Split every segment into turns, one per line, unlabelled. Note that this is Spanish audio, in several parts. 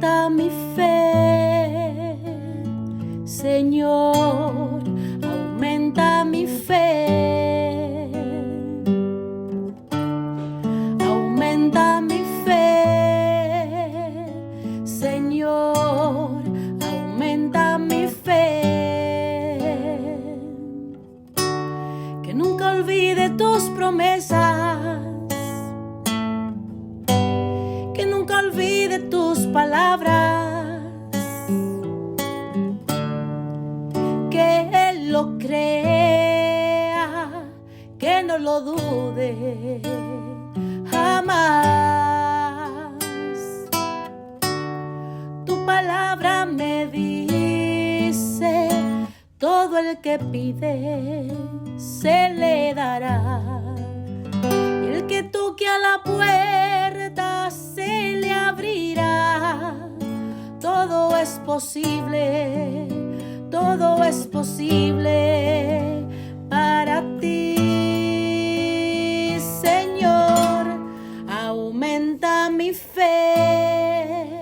aumenta mi fe, Señor, aumenta mi fe, aumenta mi fe, Señor, aumenta mi fe, que nunca olvide tus promesas, que nunca olvide tus palabras, que Él lo crea, que no lo dude jamás. Tu palabra me dice, todo el que pide se le dará, y el que toque a la puerta se le abrirá. Todo es posible, todo es posible para ti, Señor. Aumenta mi fe,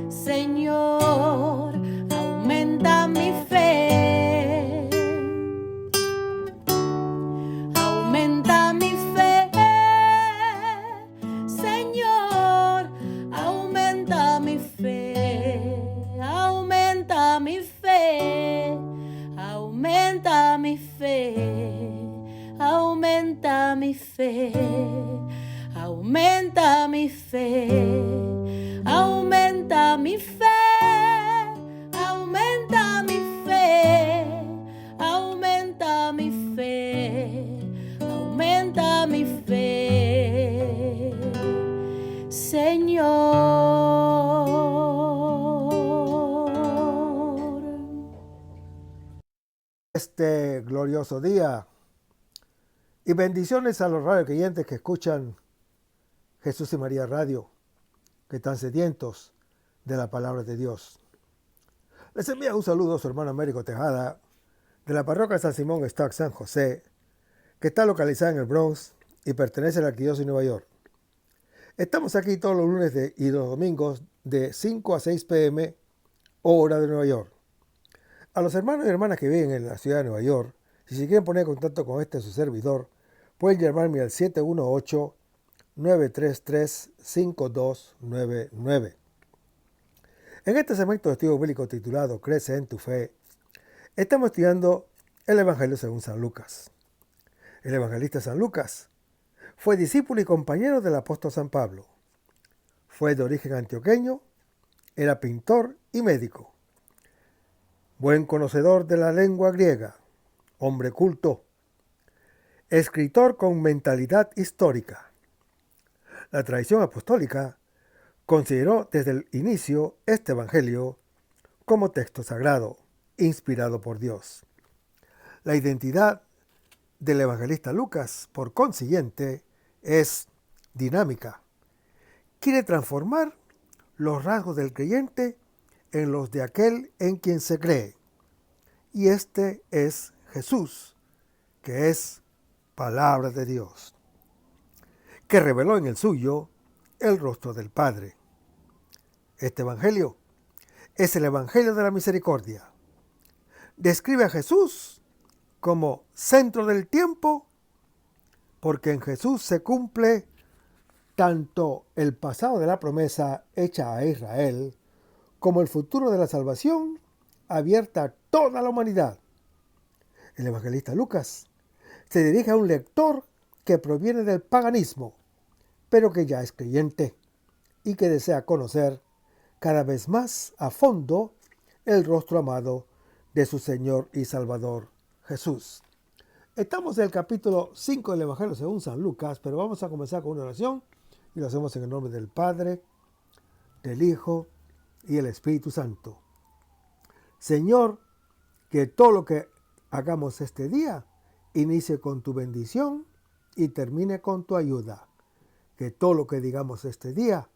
Señor, aumenta mi fe, aumenta mi fe, Señor, aumenta mi fe, aumenta mi fe, aumenta mi fe, aumenta mi fe, aumenta mi fe, aumenta mi fe, aumenta mi fe, aumenta mi fe, aumenta mi fe, Señor.
Este glorioso día y bendiciones a los radioqueyentes que escuchan Jesús y María Radio, que están sedientos de la palabra de Dios. Les envía un saludo a su hermano Américo Tejada, de la parroquia San Simón Stock San José, que está localizada en el Bronx y pertenece a la Arquidiócesis de Nueva York. Estamos aquí todos los lunes y los domingos de 5 a 6 p.m. hora de Nueva York. A los hermanos y hermanas que viven en la ciudad de Nueva York, si se quieren poner en contacto con su servidor, pueden llamarme al 718-933-5299. En este segmento de estudio bíblico titulado Crece en tu fe, estamos estudiando el Evangelio según San Lucas. El evangelista San Lucas fue discípulo y compañero del apóstol San Pablo. Fue de origen antioqueño, era pintor y médico. Buen conocedor de la lengua griega, hombre culto, escritor con mentalidad histórica. La tradición apostólica consideró desde el inicio este evangelio como texto sagrado, inspirado por Dios. La identidad del evangelista Lucas, por consiguiente, es dinámica. Quiere transformar los rasgos del creyente en los de aquel en quien se cree. Y este es Jesús, que es palabra de Dios, que reveló en el suyo el rostro del Padre. Este evangelio es el evangelio de la misericordia. Describe a Jesús como centro del tiempo, porque en Jesús se cumple tanto el pasado de la promesa hecha a Israel, como el futuro de la salvación abierta a toda la humanidad. El evangelista Lucas se dirige a un lector que proviene del paganismo, pero que ya es creyente y que desea conocer cada vez más a fondo el rostro amado de su Señor y Salvador Jesús. Estamos en el capítulo 5 del Evangelio según San Lucas, pero vamos a comenzar con una oración y lo hacemos en el nombre del Padre, del Hijo y el Espíritu Santo. Señor, que todo lo que hagamos este día inicie con tu bendición y termine con tu ayuda. Que todo lo que digamos este día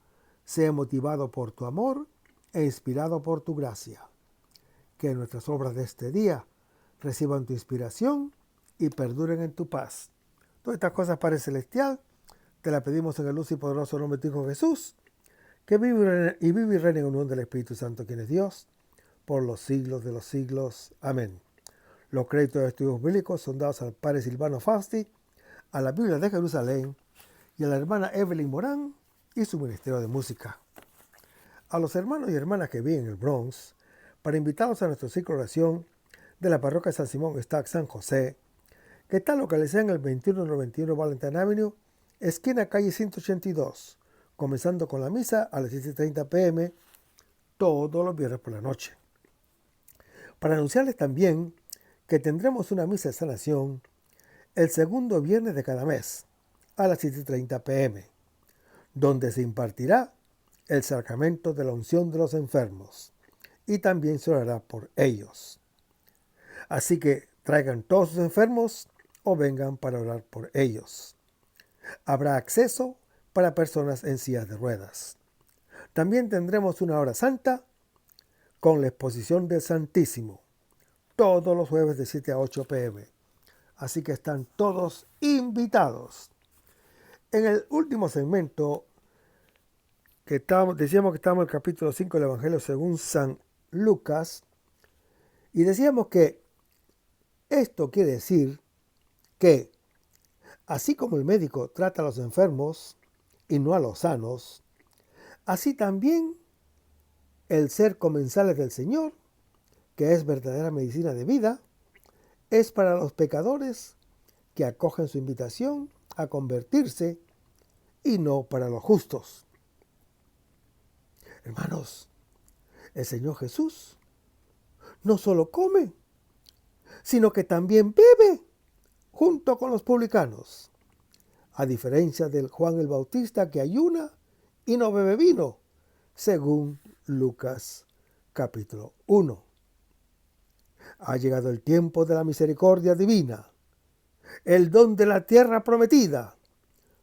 sea motivado por tu amor e inspirado por tu gracia. Que nuestras obras de este día reciban tu inspiración y perduren en tu paz. Todas estas cosas, Padre Celestial, te las pedimos en el luz y poderoso nombre de tu Hijo Jesús, que vive y reina en unión del Espíritu Santo, quien es Dios, por los siglos de los siglos. Amén. Los créditos de estudios bíblicos son dados al padre Silvano Fausti, a la Biblia de Jerusalén y a la hermana Evelyn Morán y su ministerio de música. A los hermanos y hermanas que viven en el Bronx, para invitarlos a nuestro ciclo de oración de la parroquia San Simón Stack San José, que está localizada en el 2191 Valentine Avenue, esquina calle 182, comenzando con la misa a las 7:30 p.m. todos los viernes por la noche. Para anunciarles también que tendremos una misa de sanación el segundo viernes de cada mes a las 7:30 p.m., donde se impartirá el sacramento de la unción de los enfermos y también se orará por ellos. Así que traigan todos sus enfermos o vengan para orar por ellos. Habrá acceso para personas en sillas de ruedas. También tendremos una hora santa con la exposición del Santísimo, todos los jueves de 7 a 8 p.m. Así que están todos invitados. En el último segmento, decíamos que estábamos en el capítulo 5 del Evangelio según San Lucas, y decíamos que esto quiere decir que, así como el médico trata a los enfermos y no a los sanos, así también el ser comensales del Señor, que es verdadera medicina de vida, es para los pecadores que acogen su invitación a convertirse y no para los justos. Hermanos, el Señor Jesús no solo come, sino que también bebe junto con los publicanos, a diferencia del Juan el Bautista que ayuna y no bebe vino, según Lucas capítulo 1. Ha llegado el tiempo de la misericordia divina, el don de la tierra prometida,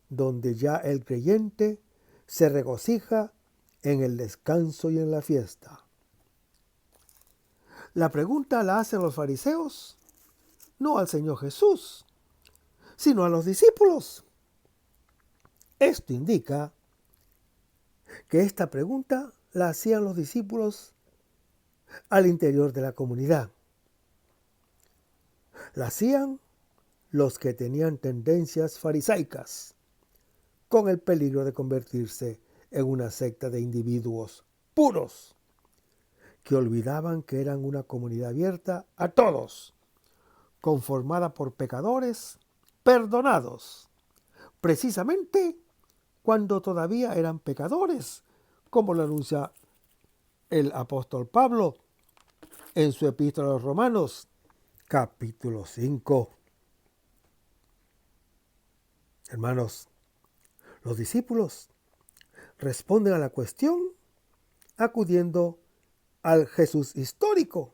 donde ya el creyente se regocija en el descanso y en la fiesta. La pregunta la hacen los fariseos, no al Señor Jesús, sino a los discípulos. Esto indica que esta pregunta la hacían los discípulos al interior de la comunidad. La hacían los que tenían tendencias farisaicas, con el peligro de convertirse en una secta de individuos puros, que olvidaban que eran una comunidad abierta a todos, conformada por pecadores perdonados, precisamente cuando todavía eran pecadores, como lo anuncia el apóstol Pablo en su epístola a los Romanos, capítulo 5. Hermanos, los discípulos responden a la cuestión acudiendo al Jesús histórico.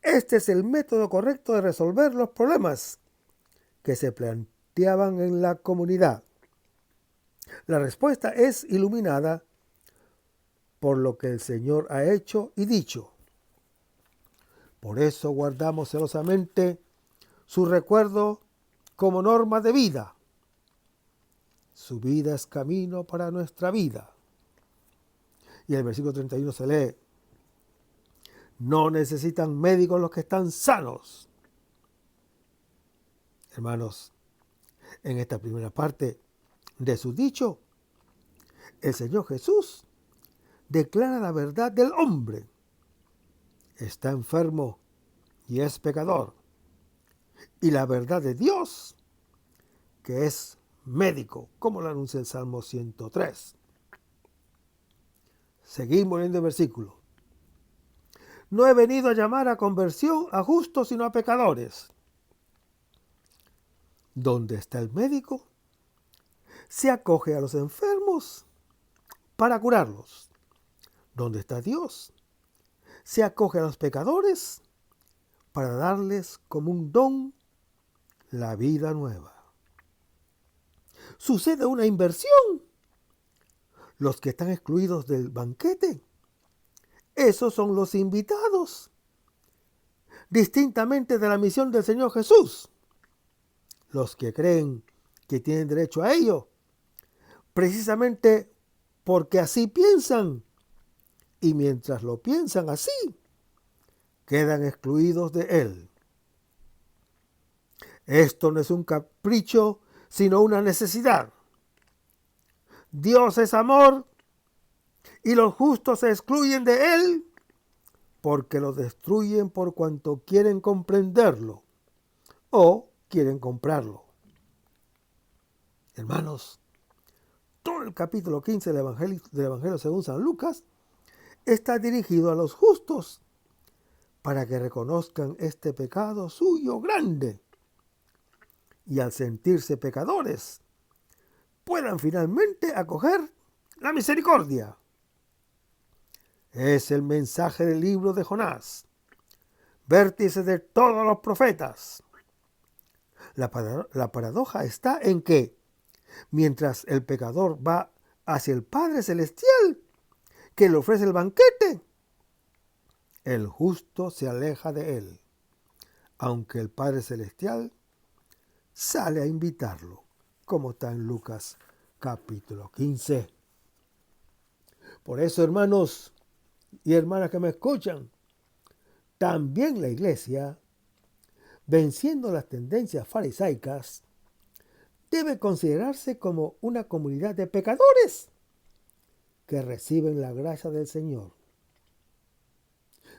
Este es el método correcto de resolver los problemas que se planteaban en la comunidad. La respuesta es iluminada por lo que el Señor ha hecho y dicho. Por eso guardamos celosamente su recuerdo como norma de vida. Su vida es camino para nuestra vida. Y el versículo 31 se lee: no necesitan médicos los que están sanos. Hermanos, en esta primera parte de su dicho, el Señor Jesús declara la verdad del hombre. Está enfermo y es pecador. Y la verdad de Dios, que es médico, como lo anuncia el Salmo 103. Seguimos leyendo el versículo. No he venido a llamar a conversión a justos, sino a pecadores. ¿Dónde está el médico? Se acoge a los enfermos para curarlos. ¿Dónde está Dios? Se acoge a los pecadores para darles como un don la vida nueva. Sucede una inversión. Los que están excluidos del banquete, esos son los invitados, distintamente de la misión del Señor Jesús. Los que creen que tienen derecho a ello, precisamente porque así piensan, y mientras lo piensan así, quedan excluidos de él. Esto no es un capricho, sino una necesidad. Dios es amor y los justos se excluyen de él porque lo destruyen por cuanto quieren comprenderlo o quieren comprarlo. Hermanos, todo el capítulo 15 del Evangelio según San Lucas está dirigido a los justos para que reconozcan este pecado suyo grande y al sentirse pecadores puedan finalmente acoger la misericordia. Es el mensaje del libro de Jonás, vértice de todos los profetas. La paradoja está en que, mientras el pecador va hacia el Padre Celestial, que le ofrece el banquete, el justo se aleja de él, aunque el Padre Celestial sale a invitarlo, como está en Lucas capítulo 15. Por eso, hermanos y hermanas que me escuchan, también la iglesia, venciendo las tendencias farisaicas, debe considerarse como una comunidad de pecadores que reciben la gracia del Señor.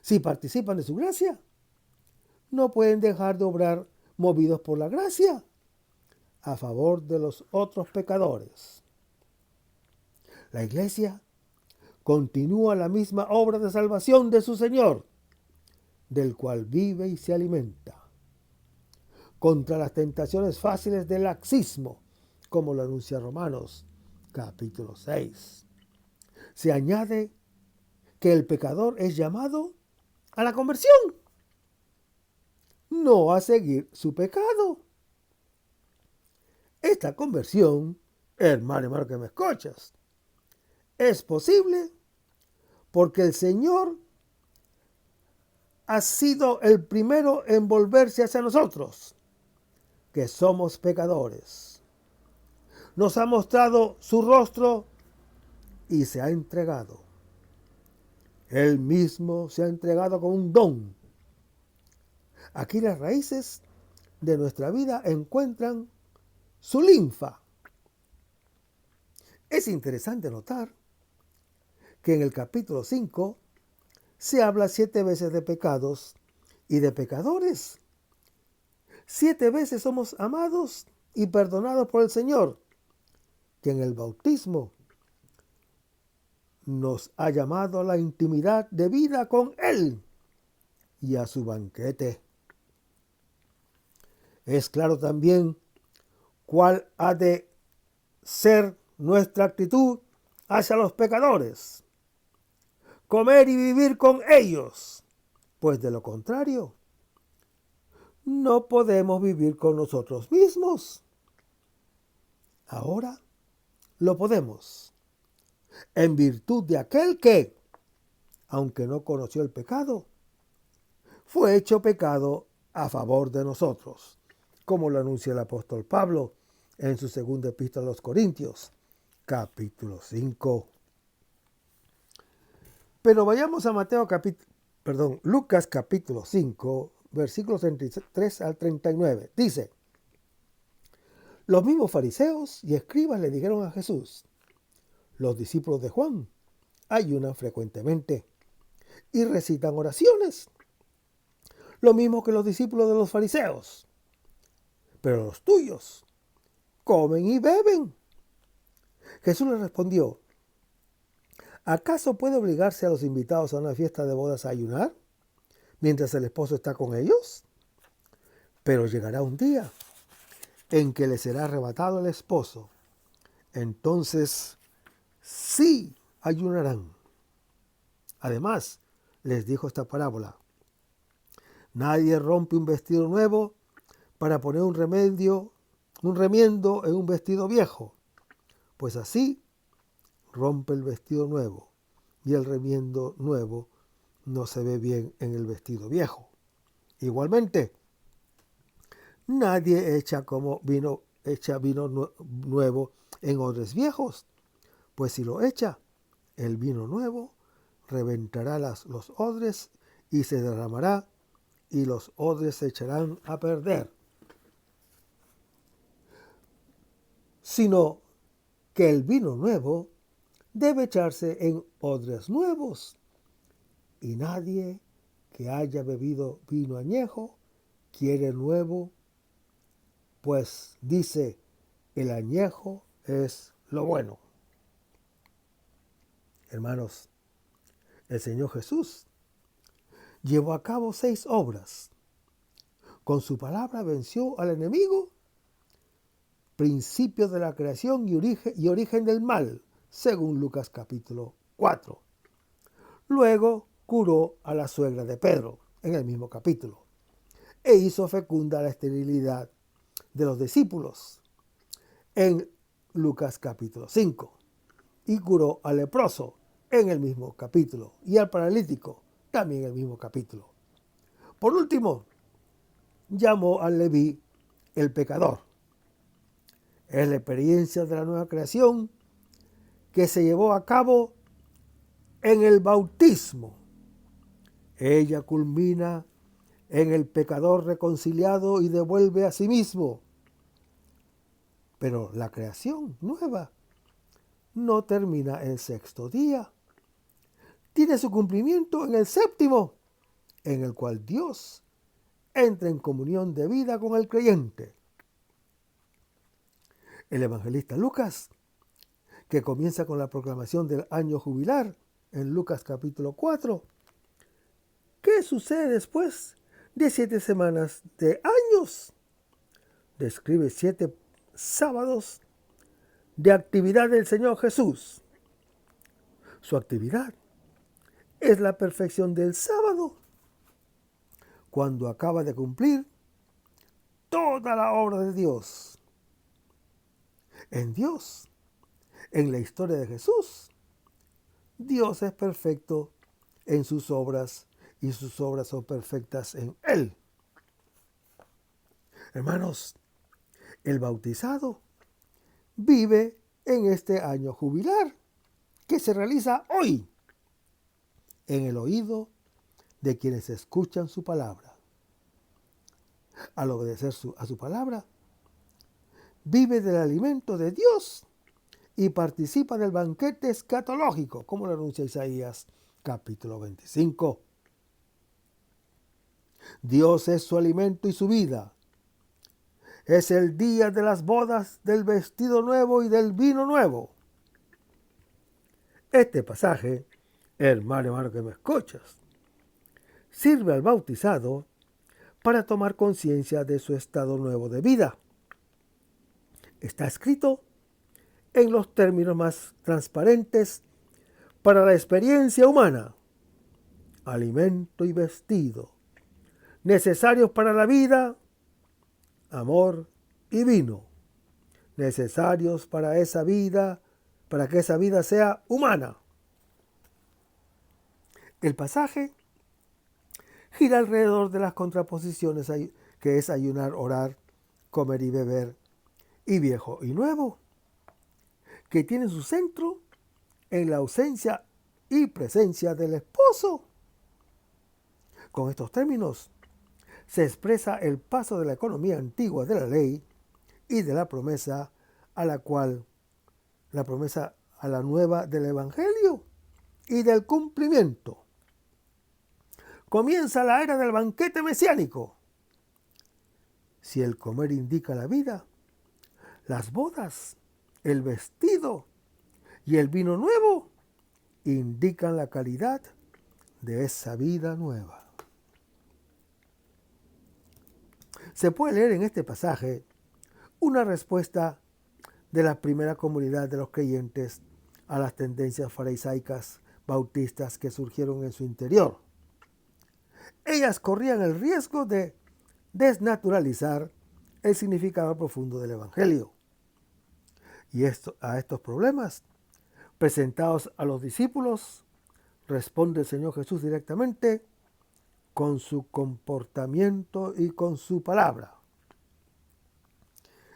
Si participan de su gracia, no pueden dejar de obrar movidos por la gracia a favor de los otros pecadores. La iglesia continúa la misma obra de salvación de su Señor, del cual vive y se alimenta, contra las tentaciones fáciles del laxismo, como lo anuncia Romanos capítulo 6. Se añade que el pecador es llamado a la conversión, no a seguir su pecado. Esta conversión, hermano que me escuchas, es posible porque el Señor ha sido el primero en volverse hacia nosotros, que somos pecadores. Nos ha mostrado su rostro y se ha entregado. Él mismo se ha entregado como un don. Aquí las raíces de nuestra vida encuentran su linfa. Es interesante notar que en el capítulo 5 se habla 7 veces de pecados y de pecadores. 7 veces somos amados y perdonados por el Señor, que en el bautismo nos ha llamado a la intimidad de vida con Él y a su banquete. Es claro también cuál ha de ser nuestra actitud hacia los pecadores. Comer y vivir con ellos, pues de lo contrario, no podemos vivir con nosotros mismos. Ahora lo podemos, en virtud de aquel que, aunque no conoció el pecado, fue hecho pecado a favor de nosotros, como lo anuncia el apóstol Pablo en su segunda epístola a los Corintios, capítulo 5. Pero vayamos a Lucas capítulo 5, versículos 33 al 39. Dice: los mismos fariseos y escribas le dijeron a Jesús: los discípulos de Juan ayunan frecuentemente y recitan oraciones, lo mismo que los discípulos de los fariseos. Pero los tuyos comen y beben. Jesús les respondió: ¿acaso puede obligarse a los invitados a una fiesta de bodas a ayunar mientras el esposo está con ellos? Pero llegará un día en que les será arrebatado el esposo. Entonces sí ayunarán. Además, les dijo esta parábola: nadie rompe un vestido nuevo para poner un remiendo en un vestido viejo, pues así rompe el vestido nuevo y el remiendo nuevo no se ve bien en el vestido viejo. Igualmente, nadie echa vino nuevo en odres viejos, pues si lo echa, el vino nuevo reventará los odres y se derramará, y los odres se echarán a perder. Sino que el vino nuevo debe echarse en odres nuevos, y nadie que haya bebido vino añejo quiere nuevo, pues dice, el añejo es lo bueno. Hermanos, el Señor Jesús llevó a cabo 6 obras. Con su palabra venció al enemigo, principio de la creación y origen del mal, según Lucas capítulo 4. Luego curó a la suegra de Pedro, en el mismo capítulo, e hizo fecunda la esterilidad de los discípulos, en Lucas capítulo 5, y curó al leproso, en el mismo capítulo, y al paralítico, también en el mismo capítulo. Por último, llamó al Leví el pecador. Es la experiencia de la nueva creación que se llevó a cabo en el bautismo. Ella culmina en el pecador reconciliado y devuelve a sí mismo. Pero la creación nueva no termina el 6º día. Tiene su cumplimiento en el 7º, en el cual Dios entra en comunión de vida con el creyente. El evangelista Lucas, que comienza con la proclamación del año jubilar en Lucas capítulo 4, ¿qué sucede después de 7 semanas de años? Describe 7 sábados de actividad del Señor Jesús. Su actividad es la perfección del sábado, cuando acaba de cumplir toda la obra de Dios. En Dios, en la historia de Jesús, Dios es perfecto en sus obras y sus obras son perfectas en Él. Hermanos, el bautizado vive en este año jubilar que se realiza hoy en el oído de quienes escuchan su palabra. Al obedecer a su palabra, vive del alimento de Dios y participa del banquete escatológico, como lo anuncia Isaías capítulo 25. Dios es su alimento y su vida. Es el día de las bodas, del vestido nuevo y del vino nuevo. Este pasaje, hermano que me escuchas, sirve al bautizado para tomar conciencia de su estado nuevo de vida. Está escrito en los términos más transparentes para la experiencia humana: alimento y vestido, necesarios para la vida, amor y vino, necesarios para esa vida, para que esa vida sea humana. El pasaje gira alrededor de las contraposiciones que es ayunar, orar, comer y beber, y viejo y nuevo, que tienen su centro en la ausencia y presencia del esposo. Con estos términos se expresa el paso de la economía antigua de la ley y de la promesa a la nueva del evangelio y del cumplimiento. Comienza la era del banquete mesiánico. Si el comer indica la vida, las bodas, el vestido y el vino nuevo indican la calidad de esa vida nueva. Se puede leer en este pasaje una respuesta de la primera comunidad de los creyentes a las tendencias farisaicas bautistas que surgieron en su interior. Ellas corrían el riesgo de desnaturalizar el significado profundo del Evangelio. Y a estos problemas presentados a los discípulos, responde el Señor Jesús directamente con su comportamiento y con su palabra.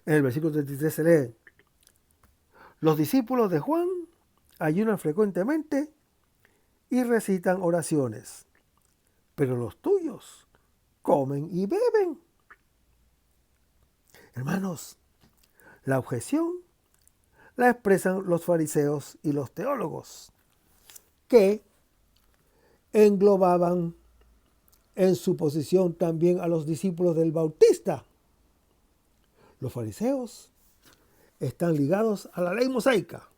En el versículo 33 se lee: los discípulos de Juan ayunan frecuentemente y recitan oraciones, pero los tuyos comen y beben. Hermanos, la objeción la expresan los fariseos y los teólogos, que englobaban en su posición también a los discípulos del Bautista. Los fariseos están ligados a la ley mosaica,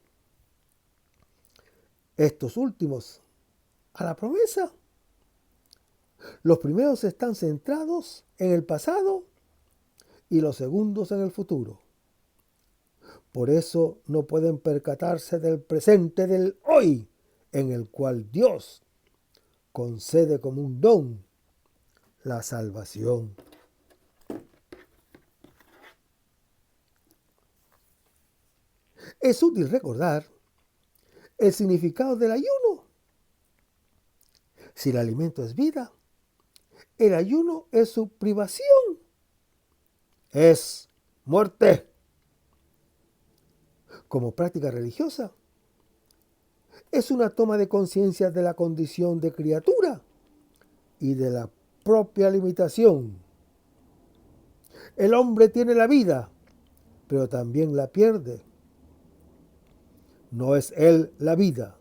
estos últimos a la promesa. Los primeros están centrados en el pasado y los segundos en el futuro. Por eso no pueden percatarse del presente del hoy, en el cual Dios concede como un don la salvación. Es útil recordar el significado del ayuno. Si el alimento es vida, el ayuno es su privación, es muerte. Como práctica religiosa, es una toma de conciencia de la condición de criatura y de la propia limitación. El hombre tiene la vida, pero también la pierde. No es él la vida,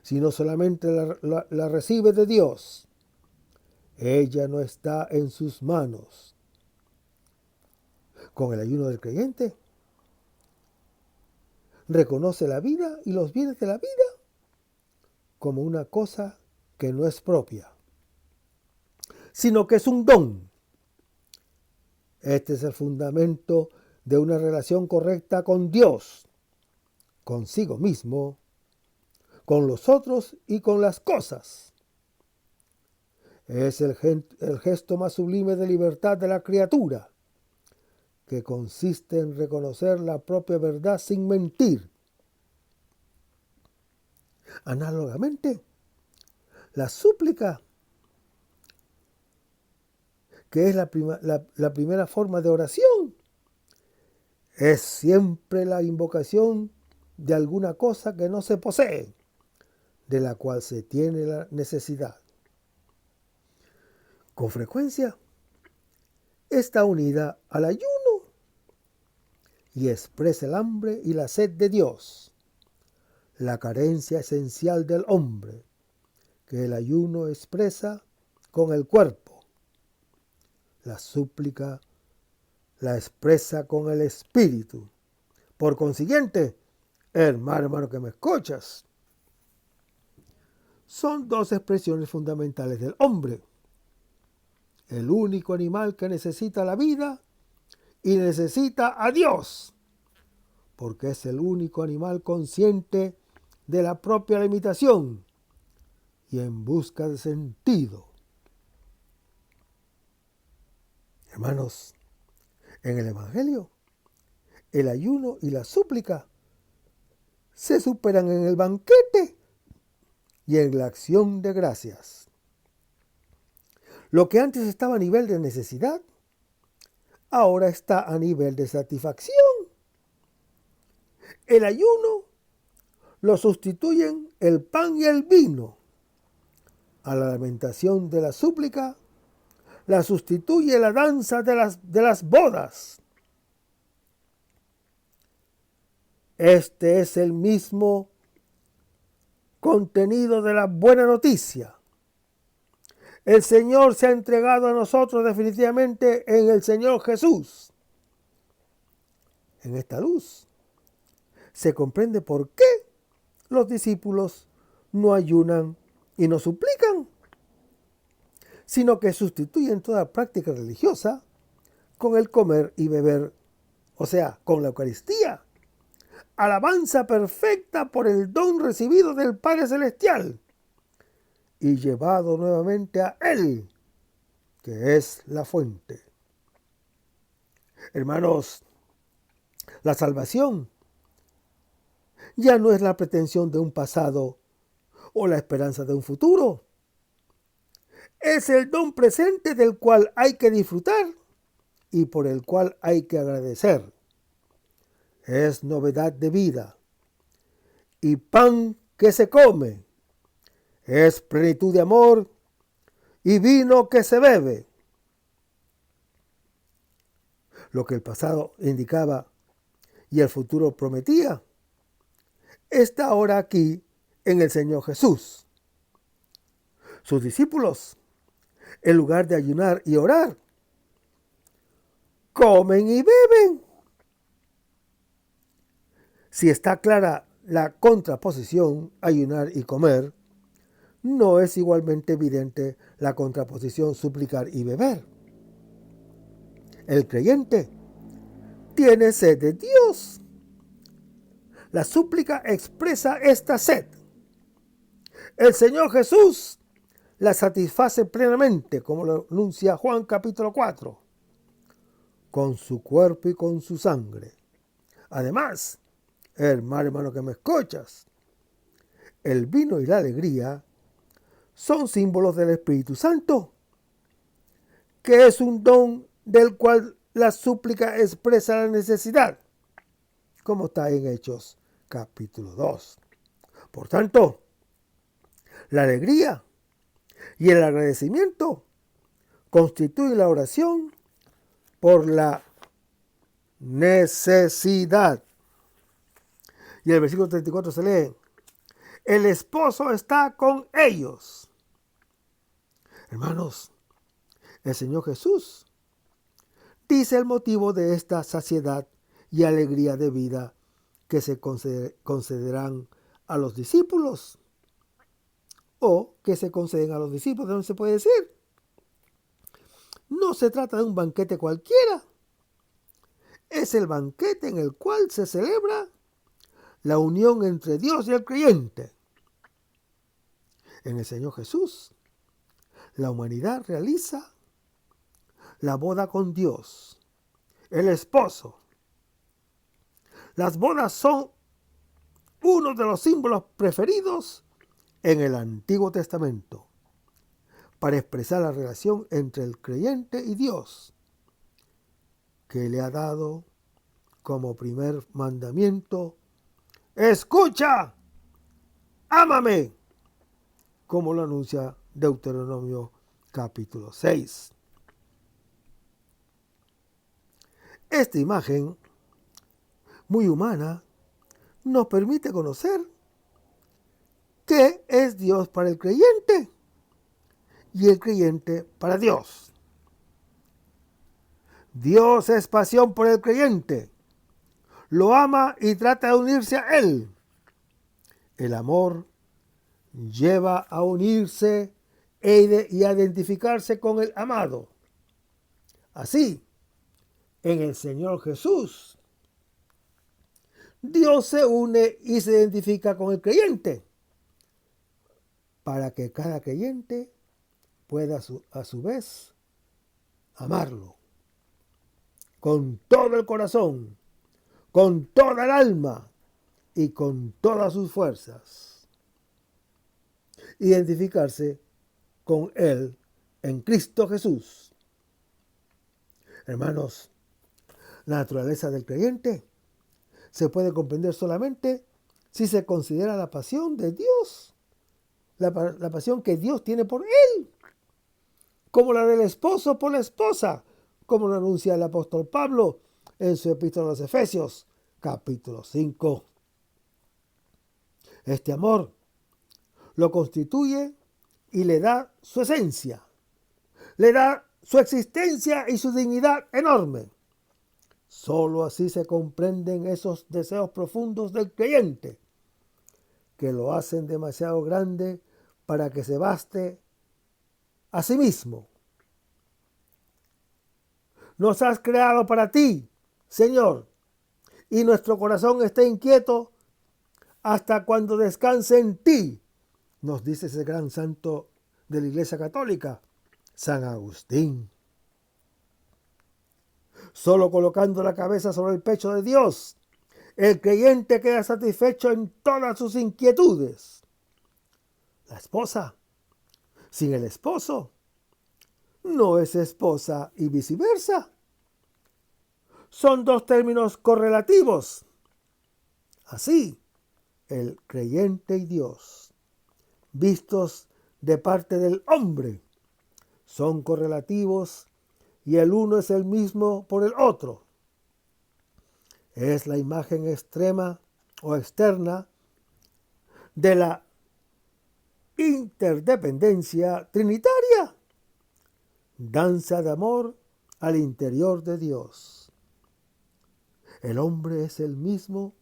sino solamente la recibe de Dios. Ella no está en sus manos. Con el ayuno del creyente, reconoce la vida y los bienes de la vida como una cosa que no es propia, sino que es un don. Este es el fundamento de una relación correcta con Dios, consigo mismo, con los otros y con las cosas. Es el gesto más sublime de libertad de la criatura, que consiste en reconocer la propia verdad sin mentir. Análogamente, la súplica, que es la primera forma de oración, es siempre la invocación de alguna cosa que no se posee, de la cual se tiene la necesidad. Con frecuencia, está unida al ayuno y expresa el hambre y la sed de Dios, la carencia esencial del hombre, que el ayuno expresa con el cuerpo. La súplica la expresa con el espíritu. Por consiguiente, hermano que me escuchas, son dos expresiones fundamentales del hombre. El único animal que necesita la vida y necesita a Dios, porque es el único animal consciente de la propia limitación y en busca de sentido. Hermanos, en el Evangelio, el ayuno y la súplica se superan en el banquete y en la acción de gracias. Lo que antes estaba a nivel de necesidad, ahora está a nivel de satisfacción. El ayuno lo sustituyen el pan y el vino. A la lamentación de la súplica la sustituye la danza de las bodas. Este es el mismo contenido de la buena noticia. El Señor se ha entregado a nosotros definitivamente en el Señor Jesús. En esta luz se comprende por qué los discípulos no ayunan y no suplican, sino que sustituyen toda práctica religiosa con el comer y beber, o sea, con la Eucaristía. Alabanza perfecta por el don recibido del Padre Celestial y llevado nuevamente a Él, que es la fuente. Hermanos, la salvación ya no es la pretensión de un pasado o la esperanza de un futuro. Es el don presente del cual hay que disfrutar y por el cual hay que agradecer. Es novedad de vida y pan que se come, es plenitud de amor y vino que se bebe. Lo que el pasado indicaba y el futuro prometía, está ahora aquí en el Señor Jesús. Sus discípulos, en lugar de ayunar y orar, comen y beben. Si está clara la contraposición ayunar y comer, no es igualmente evidente la contraposición suplicar y beber. El creyente tiene sed de Dios. La súplica expresa esta sed. El Señor Jesús la satisface plenamente, como lo anuncia Juan capítulo 4, con su cuerpo y con su sangre. Además, hermano que me escuchas, el vino y la alegría son símbolos del Espíritu Santo, que es un don del cual la súplica expresa la necesidad, como está en Hechos capítulo 2. Por tanto, la alegría y el agradecimiento constituyen la oración por la necesidad. Y el versículo 34 se lee: el esposo está con ellos. Hermanos, el Señor Jesús dice el motivo de esta saciedad y alegría de vida que se concederán a los discípulos, o que se conceden a los discípulos. ¿Dónde se puede decir? No se trata de un banquete cualquiera. Es el banquete en el cual se celebra la unión entre Dios y el creyente. En el Señor Jesús, la humanidad realiza la boda con Dios, el esposo. Las bodas son uno de los símbolos preferidos en el Antiguo Testamento para expresar la relación entre el creyente y Dios, que le ha dado como primer mandamiento: escucha, ámame, como lo anuncia Deuteronomio capítulo 6. Esta imagen, muy humana, nos permite conocer qué es Dios para el creyente y el creyente para Dios. Dios es pasión por el creyente, lo ama y trata de unirse a Él. El amor lleva a unirse y a identificarse con el amado. Así, en el Señor Jesús, Dios se une y se identifica con el creyente, para que cada creyente pueda a su vez amarlo con todo el corazón, con toda el alma y con todas sus fuerzas. Identificarse con Él en Cristo Jesús. Hermanos, la naturaleza del creyente se puede comprender solamente si se considera la pasión de Dios, la pasión que Dios tiene por Él, como la del esposo por la esposa, como lo anuncia el apóstol Pablo en su epístola a los Efesios, capítulo 5. Este amor lo constituye y le da su esencia, le da su existencia y su dignidad enorme. Solo así se comprenden esos deseos profundos del creyente, que lo hacen demasiado grande para que se baste a sí mismo. Nos has creado para ti, Señor, y nuestro corazón está inquieto hasta cuando descanse en ti, nos dice ese gran santo de la Iglesia Católica, San Agustín. Solo colocando la cabeza sobre el pecho de Dios, el creyente queda satisfecho en todas sus inquietudes. La esposa, sin el esposo, no es esposa y viceversa. Son dos términos correlativos. Así, el creyente y Dios, vistos de parte del hombre, son correlativos y el uno es el mismo por el otro. Es la imagen extrema o externa de la interdependencia trinitaria, danza de amor al interior de Dios. El hombre es el mismo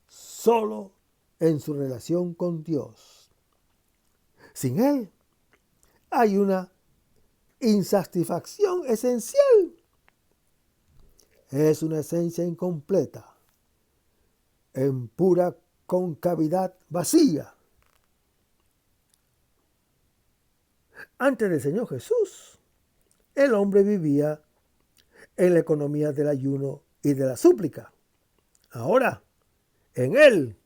solo en su relación con Dios. Sin él hay una insatisfacción esencial. Es una esencia incompleta, en pura concavidad vacía. Antes del Señor Jesús, el hombre vivía en la economía del ayuno y de la súplica. Ahora, en él,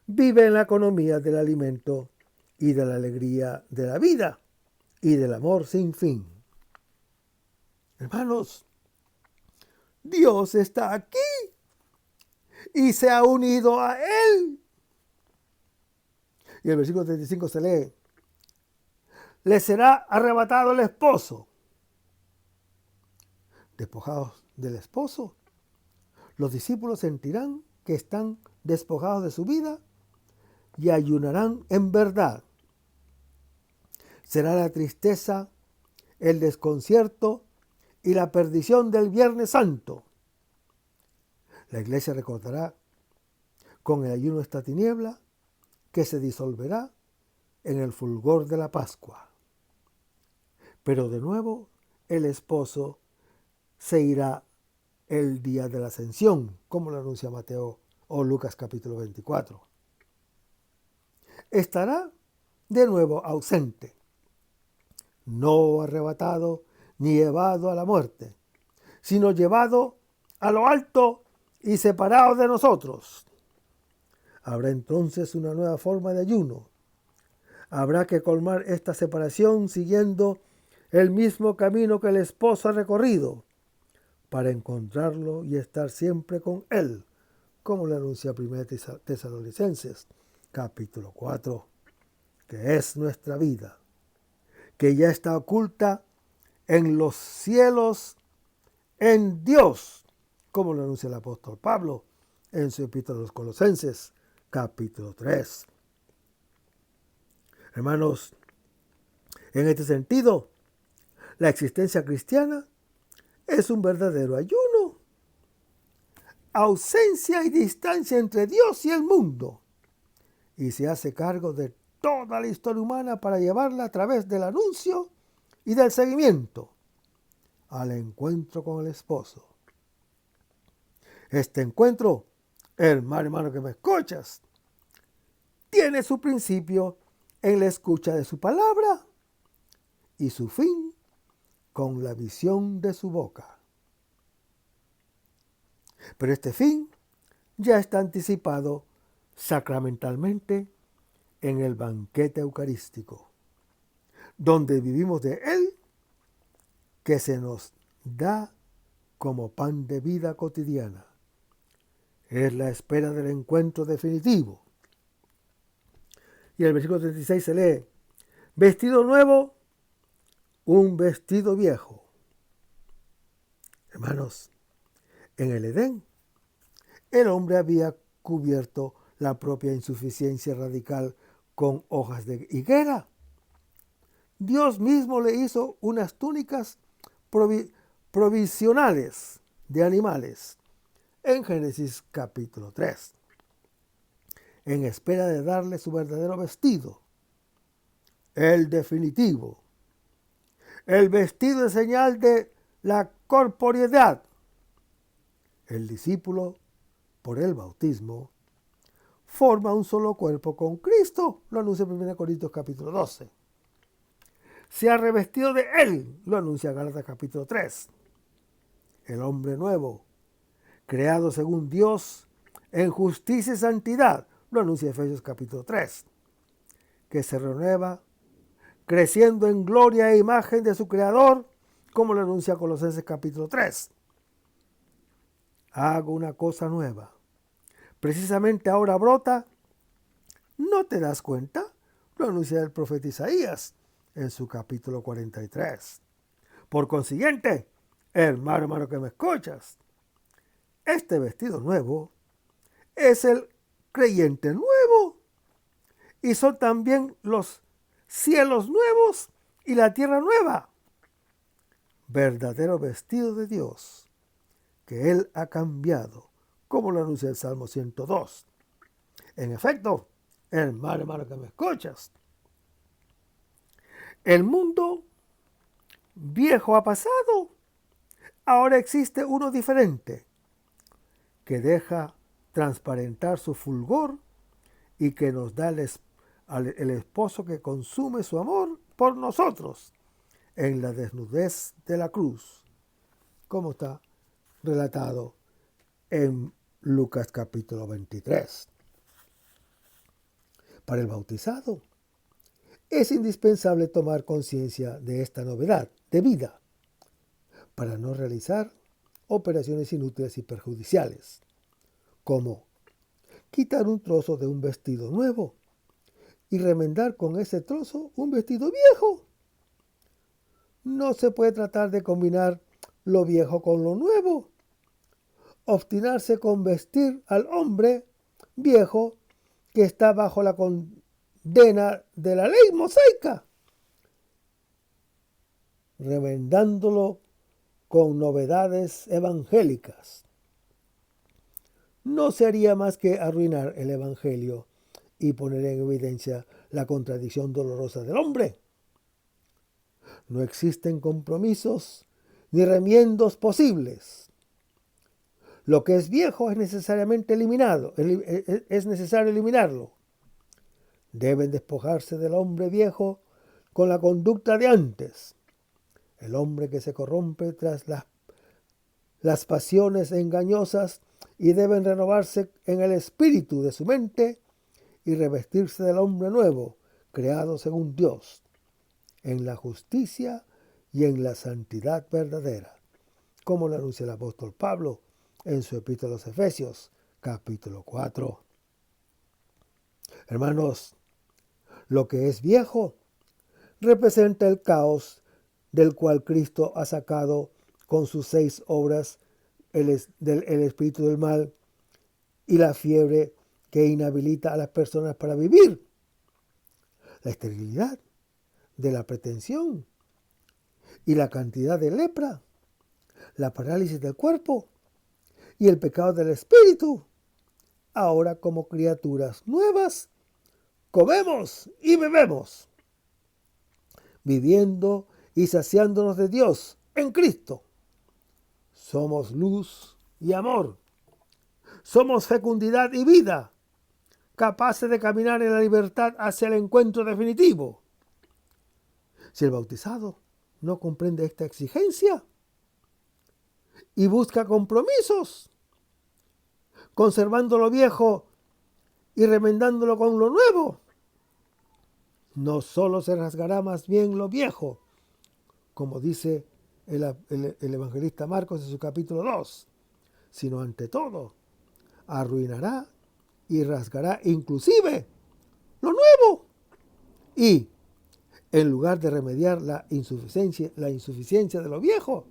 vive en la economía del alimento y de la alegría de la vida y del amor sin fin. Hermanos, Dios está aquí y se ha unido a él. Y el versículo 35 se lee: le será arrebatado el esposo. Despojados del esposo, los discípulos sentirán que están despojados de su vida y ayunarán en verdad. Será la tristeza, el desconcierto y la perdición del Viernes Santo. La iglesia recordará con el ayuno esta tiniebla que se disolverá en el fulgor de la Pascua. Pero de nuevo el esposo se irá el día de la ascensión, como lo anuncia Mateo o Lucas capítulo 24. Estará de nuevo ausente, no arrebatado ni llevado a la muerte, sino llevado a lo alto y separado de nosotros. Habrá entonces una nueva forma de ayuno. Habrá que colmar esta separación siguiendo el mismo camino que el esposo ha recorrido para encontrarlo y estar siempre con él, como le anuncia 1 Tesalonicenses capítulo 4, que es nuestra vida, que ya está oculta en los cielos en Dios, como lo anuncia el apóstol Pablo en su epístola a los Colosenses capítulo 3. Hermanos, en este sentido, la existencia cristiana es un verdadero ayuno. Ausencia y distancia entre Dios y el mundo. Y se hace cargo de toda la historia humana para llevarla a través del anuncio y del seguimiento al encuentro con el esposo. Este encuentro, hermano que me escuchas, tiene su principio en la escucha de su palabra y su fin con la visión de su boca. Pero este fin ya está anticipado sacramentalmente en el banquete eucarístico, donde vivimos de él, que se nos da como pan de vida cotidiana. Es la espera del encuentro definitivo. Y el versículo 36 se lee: vestido nuevo, un vestido viejo. Hermanos, en el Edén, el hombre había cubierto la propia insuficiencia radical con hojas de higuera. Dios mismo le hizo unas túnicas provisionales de animales en Génesis capítulo 3, en espera de darle su verdadero vestido, el definitivo. El vestido es señal de la corporeidad. El discípulo, por el bautismo, forma un solo cuerpo con Cristo, lo anuncia 1 Corintios capítulo 12. Se ha revestido de él, lo anuncia Gálatas capítulo 3. El hombre nuevo, creado según Dios en justicia y santidad, lo anuncia Efesios capítulo 3, que se renueva creciendo en gloria e imagen de su Creador, como lo anuncia Colosenses capítulo 3. Hago una cosa nueva. precisamente ahora brota. ¿No te das cuenta? Lo anuncia el profeta Isaías en su capítulo 43. Por consiguiente, hermano que me escuchas, este vestido nuevo es el creyente nuevo y son también los cielos nuevos y la tierra nueva. Verdadero vestido de Dios que Él ha cambiado, como lo anuncia el Salmo 102. En efecto, hermano que me escuchas, el mundo viejo ha pasado, ahora existe uno diferente, que deja transparentar su fulgor y que nos da el esposo que consume su amor por nosotros en la desnudez de la cruz, como está relatado en Lucas capítulo 23. Para el bautizado es indispensable tomar conciencia de esta novedad de vida para no realizar operaciones inútiles y perjudiciales, como quitar un trozo de un vestido nuevo y remendar con ese trozo un vestido viejo. No se puede tratar de combinar lo viejo con lo nuevo, obstinarse con vestir al hombre viejo que está bajo la condena de la ley mosaica, remendándolo con novedades evangélicas. No sería más que arruinar el evangelio y poner en evidencia la contradicción dolorosa del hombre. No existen compromisos ni remiendos posibles. Lo que es viejo es necesariamente eliminado, es necesario eliminarlo. Deben despojarse del hombre viejo con la conducta de antes. El hombre que se corrompe tras las pasiones engañosas y deben renovarse en el espíritu de su mente y revestirse del hombre nuevo, creado según Dios, en la justicia y en la santidad verdadera, como lo anuncia el apóstol Pablo en su epístola a los Efesios, capítulo 4. Hermanos, lo que es viejo representa el caos del cual Cristo ha sacado con sus 6 obras el espíritu del mal y la fiebre que inhabilita a las personas para vivir, la esterilidad de la pretensión y la cantidad de lepra, la parálisis del cuerpo y el pecado del espíritu. Ahora, como criaturas nuevas, comemos y bebemos, viviendo y saciándonos de Dios en Cristo. Somos luz y amor. Somos fecundidad y vida, capaces de caminar en la libertad hacia el encuentro definitivo. Si el bautizado no comprende esta exigencia y busca compromisos, conservando lo viejo y remendándolo con lo nuevo, no solo se rasgará más bien lo viejo, como dice el evangelista Marcos en su capítulo 2, sino ante todo arruinará y rasgará inclusive lo nuevo. Y en lugar de remediar la insuficiencia de lo viejo,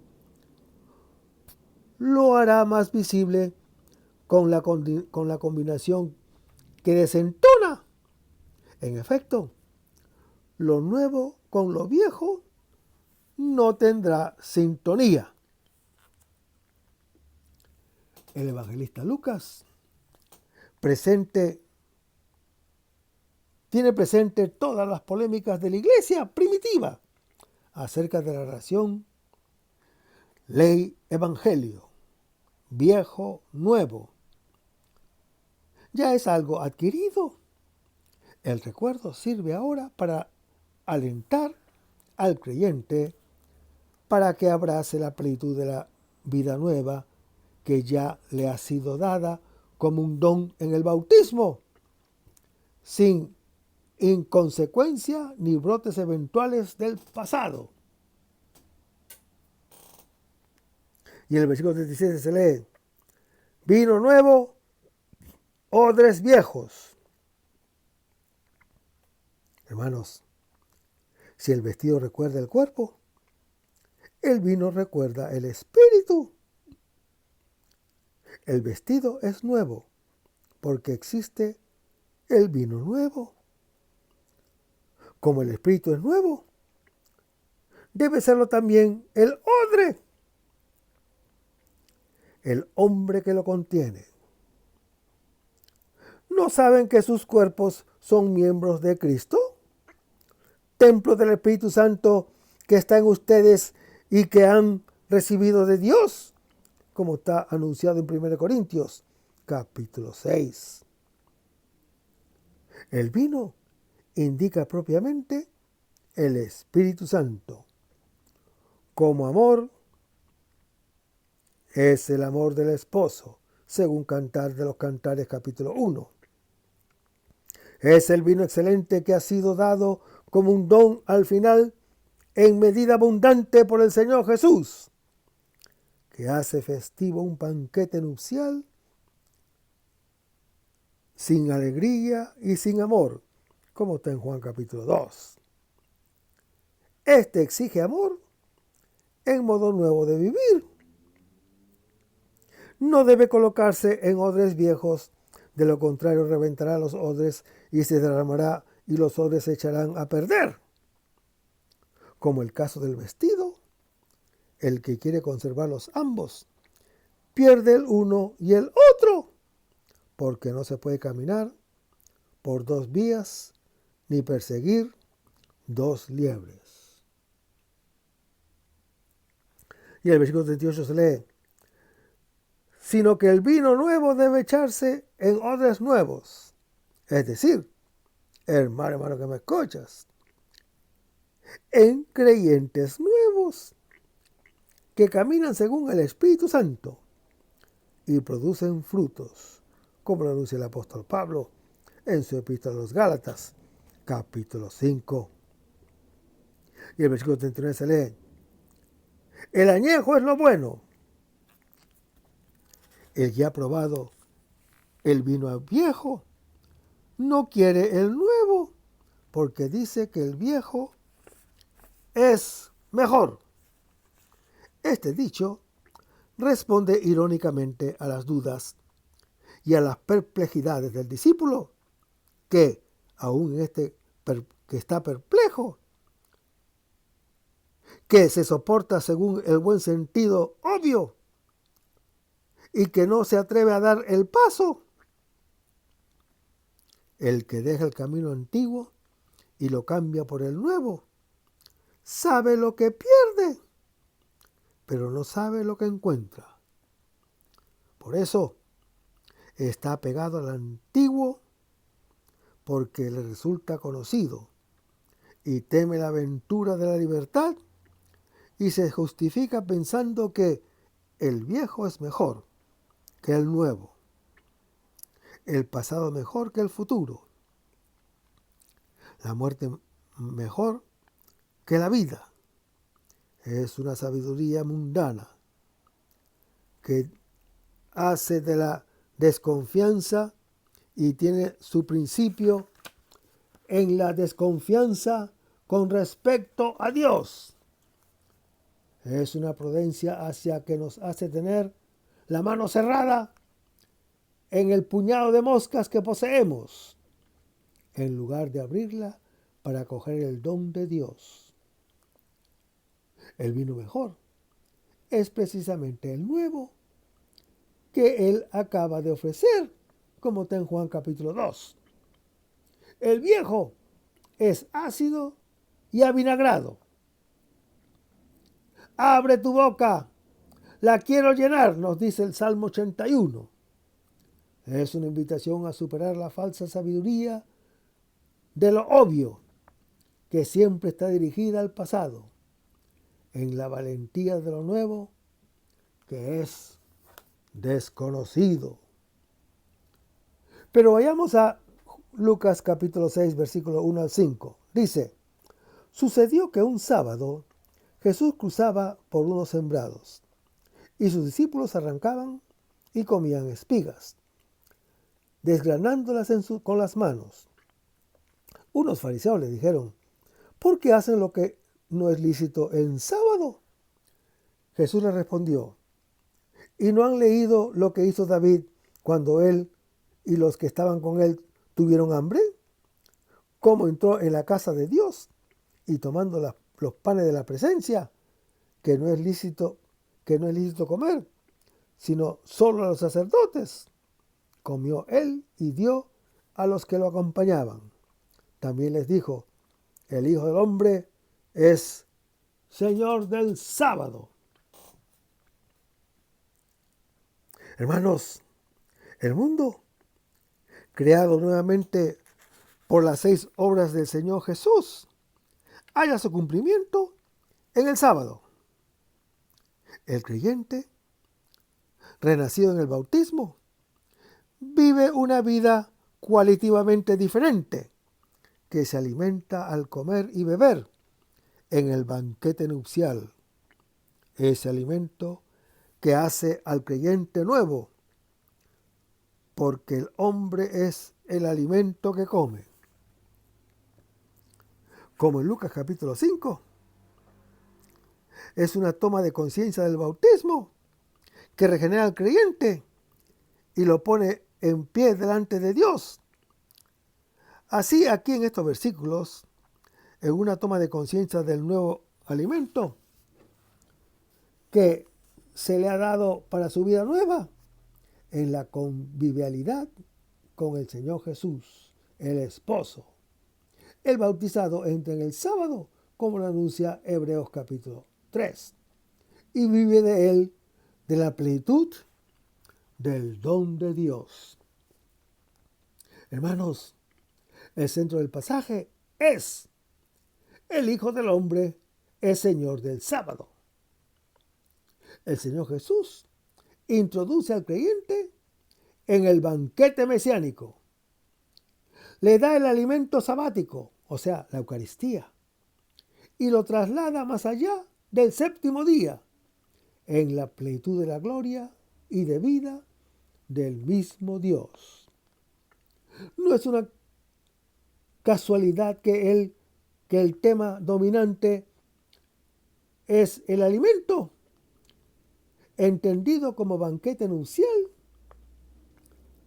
lo hará más visible con la combinación que desentona. En efecto, lo nuevo con lo viejo no tendrá sintonía. El evangelista Lucas tiene presente todas las polémicas de la iglesia primitiva acerca de la relación ley-evangelio, viejo-nuevo. Ya es algo adquirido. El recuerdo sirve ahora para alentar al creyente para que abrace la plenitud de la vida nueva que ya le ha sido dada como un don en el bautismo, sin inconsecuencia ni brotes eventuales del pasado. Y en el versículo 37 se lee: vino nuevo odres viejos. Hermanos, si el vestido recuerda el cuerpo, el vino recuerda el espíritu. El vestido es nuevo porque existe el vino nuevo. Como el espíritu es nuevo, debe serlo también el odre, el hombre que lo contiene. ¿No saben que sus cuerpos son miembros de Cristo? Templo del Espíritu Santo que está en ustedes y que han recibido de Dios, como está anunciado en 1 Corintios, capítulo 6. El vino indica propiamente el Espíritu Santo. Como amor, es el amor del esposo, según Cantar de los Cantares, capítulo 1. Es el vino excelente que ha sido dado como un don al final en medida abundante por el Señor Jesús, que hace festivo un banquete nupcial sin alegría y sin amor, como está en Juan capítulo 2. Este exige amor en modo nuevo de vivir. No debe colocarse en odres viejos, de lo contrario reventará los odres y se derramará y los odres se echarán a perder. Como el caso del vestido, el que quiere conservarlos ambos pierde el uno y el otro, porque no se puede caminar por dos vías ni perseguir dos liebres. Y el versículo 38 se lee: sino que el vino nuevo debe echarse en odres nuevos. Es decir, hermano que me escuchas, en creyentes nuevos que caminan según el Espíritu Santo y producen frutos, como lo anuncia el apóstol Pablo en su epístola a los Gálatas, capítulo 5. Y el versículo 39 se lee: el añejo es lo bueno. El que ha probado el vino viejo no quiere el nuevo, porque dice que el viejo es mejor. Este dicho responde irónicamente a las dudas y a las perplejidades del discípulo, que aún que está perplejo, que se soporta según el buen sentido obvio y que no se atreve a dar el paso. El que deja el camino antiguo y lo cambia por el nuevo sabe lo que pierde, pero no sabe lo que encuentra. Por eso está apegado al antiguo, porque le resulta conocido, y teme la aventura de la libertad, y se justifica pensando que el viejo es mejor que el nuevo, el pasado mejor que el futuro, la muerte mejor que la vida. Es una sabiduría mundana que hace de la desconfianza y tiene su principio en la desconfianza con respecto a Dios. Es una prudencia hacia que nos hace tener la mano cerrada en el puñado de moscas que poseemos, en lugar de abrirla para coger el don de Dios. El vino mejor es precisamente el nuevo que Él acaba de ofrecer, como está en Juan capítulo 2. El viejo es ácido y avinagrado. Abre tu boca, la quiero llenar, nos dice el Salmo 81. Es una invitación a superar la falsa sabiduría de lo obvio, que siempre está dirigida al pasado, en la valentía de lo nuevo, que es desconocido. Pero vayamos a Lucas capítulo 6, versículo 1 al 5. Dice: sucedió que un sábado Jesús cruzaba por unos sembrados, y sus discípulos arrancaban y comían espigas. desgranándolas con las manos. Unos fariseos le dijeron: ¿por qué hacen lo que no es lícito en sábado? Jesús les respondió: ¿y no han leído lo que hizo David cuando él y los que estaban con él tuvieron hambre? ¿Cómo entró en la casa de Dios y tomando los panes de la presencia, que no es lícito comer, sino solo a los sacerdotes? Comió él y dio a los que lo acompañaban. También les dijo: el Hijo del Hombre es Señor del sábado. Hermanos, el mundo, creado nuevamente por las 6 obras del Señor Jesús, halla su cumplimiento en el sábado. El creyente, renacido en el bautismo, vive una vida cualitativamente diferente, que se alimenta al comer y beber en el banquete nupcial. Ese alimento que hace al creyente nuevo, porque el hombre es el alimento que come. Como en Lucas capítulo 5, es una toma de conciencia del bautismo que regenera al creyente y lo pone en pie delante de Dios. Así aquí en estos versículos, en una toma de conciencia del nuevo alimento que se le ha dado para su vida nueva, en la convivialidad con el Señor Jesús, el esposo. El bautizado entra en el sábado, como lo anuncia Hebreos capítulo 3, y vive de él, de la plenitud del don de Dios. Hermanos, el centro del pasaje es: el Hijo del Hombre es Señor del sábado. El Señor Jesús introduce al creyente en el banquete mesiánico. Le da el alimento sabático, o sea, la Eucaristía, y lo traslada más allá del séptimo día, en la plenitud de la gloria y de vida del mismo Dios. No es una casualidad que el tema dominante es el alimento, entendido como banquete nupcial,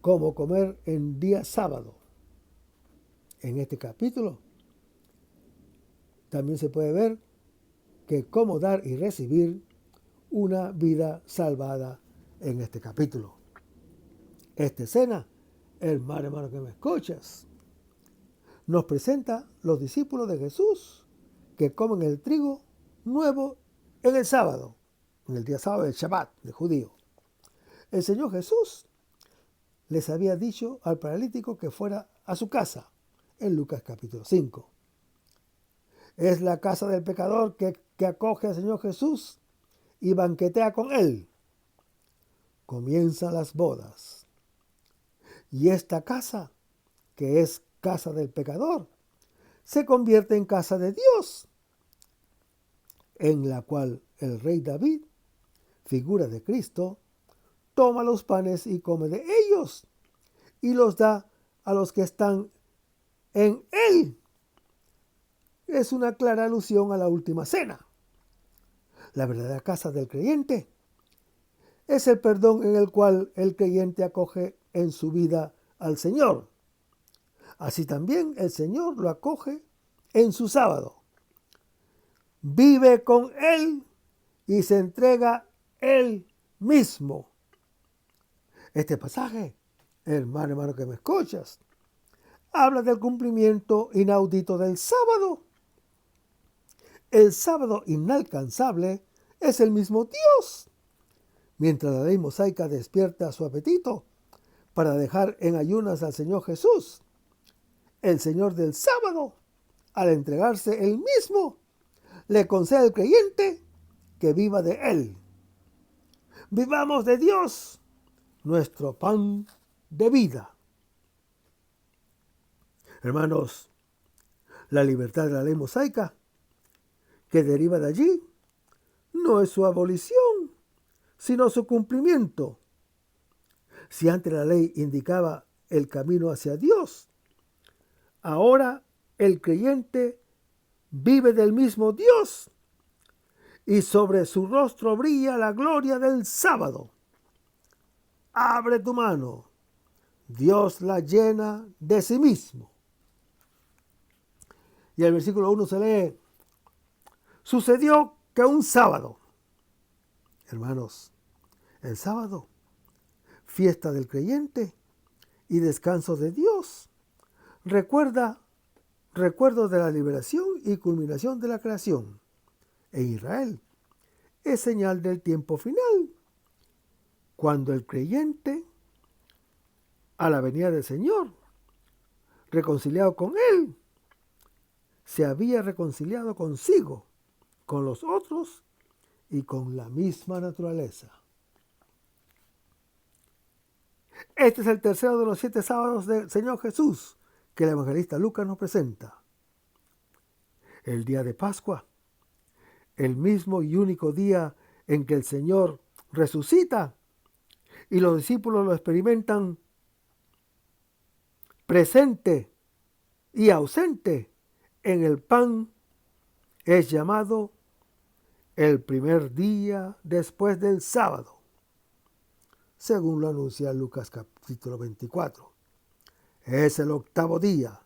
como comer en día sábado. En este capítulo también se puede ver que cómo dar y recibir una vida salvada en este capítulo. Esta escena, hermano que me escuchas, nos presenta los discípulos de Jesús que comen el trigo nuevo en el sábado, en el día sábado del Shabbat, del judío. El Señor Jesús les había dicho al paralítico que fuera a su casa, en Lucas capítulo 5. Es la casa del pecador que acoge al Señor Jesús y banquetea con él. Comienzan las bodas. Y esta casa, que es casa del pecador, se convierte en casa de Dios, en la cual el rey David, figura de Cristo, toma los panes y come de ellos y los da a los que están en él. Es una clara alusión a la última cena. La verdadera casa del creyente es el perdón en el cual el creyente acoge en su vida al Señor. Así también el Señor lo acoge en su sábado. Vive con él y se entrega él mismo. Este pasaje, hermano que me escuchas, habla del cumplimiento inaudito del sábado. El sábado inalcanzable es el mismo Dios. Mientras la ley mosaica despierta su apetito para dejar en ayunas al Señor Jesús, el Señor del sábado, al entregarse él mismo, le concede al creyente que viva de él. Vivamos de Dios, nuestro pan de vida. Hermanos, la libertad de la ley mosaica que deriva de allí no es su abolición, sino su cumplimiento. Si antes la ley indicaba el camino hacia Dios. Ahora el creyente vive del mismo Dios y sobre su rostro brilla la gloria del sábado. Abre tu mano. Dios la llena de sí mismo. Y el versículo 1 se lee: sucedió que un sábado, hermanos, el sábado, fiesta del creyente y descanso de Dios, recuerdo de la liberación y culminación de la creación en Israel. Es señal del tiempo final, cuando el creyente, a la venida del Señor, reconciliado con Él, se había reconciliado consigo, con los otros y con la misma naturaleza. Este es el tercero de los 7 sábados del Señor Jesús que el evangelista Lucas nos presenta. El día de Pascua, el mismo y único día en que el Señor resucita y los discípulos lo experimentan presente y ausente en el pan, es llamado el primer día después del sábado, según lo anuncia Lucas capítulo 24. Es el octavo día,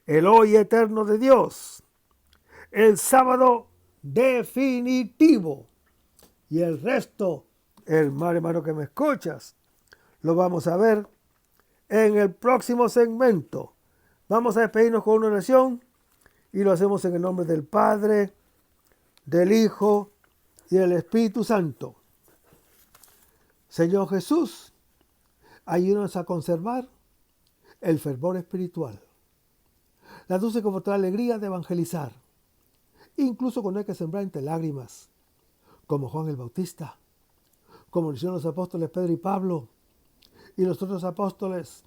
el hoy eterno de Dios, el sábado definitivo. Y el resto, hermano que me escuchas, lo vamos a ver en el próximo segmento. Vamos a despedirnos con una oración y lo hacemos en el nombre del Padre, del Hijo y del Espíritu Santo. Señor Jesús, ayúdanos a conservar el fervor espiritual, la dulce y confortable alegría de evangelizar, incluso cuando hay que sembrar entre lágrimas, como Juan el Bautista, como lo hicieron los apóstoles Pedro y Pablo y los otros apóstoles,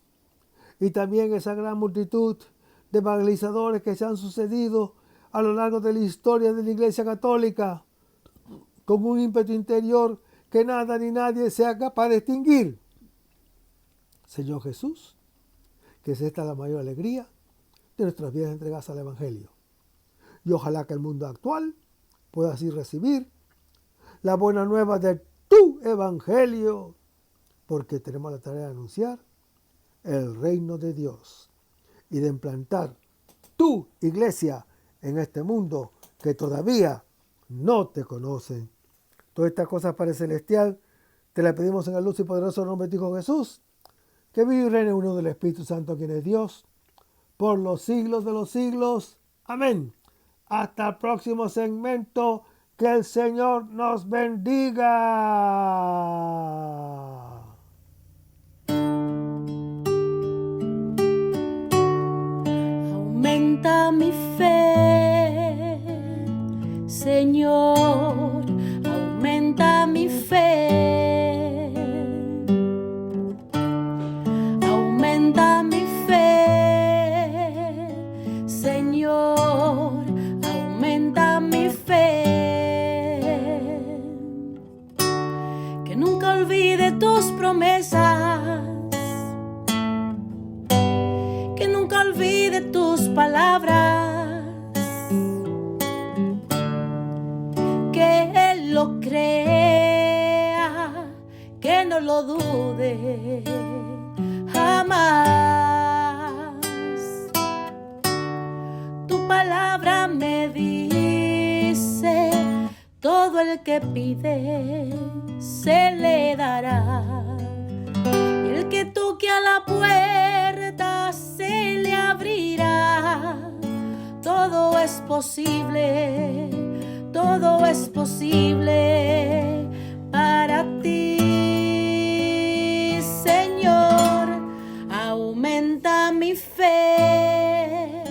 y también esa gran multitud de evangelizadores que se han sucedido a lo largo de la historia de la Iglesia Católica, con un ímpetu interior que nada ni nadie sea capaz de extinguir. Señor Jesús, que sea esta la mayor alegría de nuestras vidas entregadas al Evangelio. Y ojalá que el mundo actual pueda así recibir la buena nueva de tu Evangelio, porque tenemos la tarea de anunciar el reino de Dios y de implantar tu iglesia en este mundo que todavía no te conocen. Todas estas cosas, Padre Celestial, te las pedimos en el luz y poderoso nombre de tu Hijo Jesús, que vive y reina uno del Espíritu Santo, quien es Dios, por los siglos de los siglos. Amén. Hasta el próximo segmento. Que el Señor nos bendiga.
Aumenta mi fe, Señor, aumenta mi fe. Aumenta mi fe, Señor, aumenta mi fe. Que nunca olvide tus promesas, que nunca olvide tus palabras, que Él lo crea, que no lo dude jamás. Tu palabra me dice: todo el que pide se le dará, y el que toque a la puerta se le abrirá. Todo es posible para ti, Señor. Aumenta mi fe,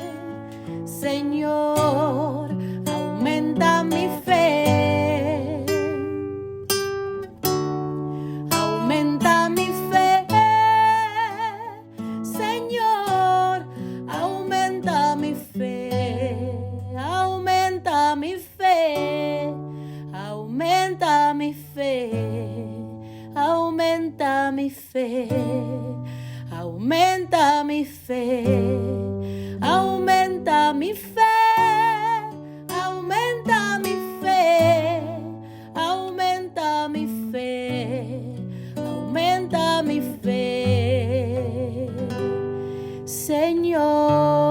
Señor, aumenta mi fe. Aumenta mi fe, Señor, aumenta mi fe. Aumenta mi fe, aumenta mi fe, aumenta mi fe. aumenta mi fe, aumenta mi fe, aumenta mi fe, aumenta mi fe, aumenta mi fe, Señor.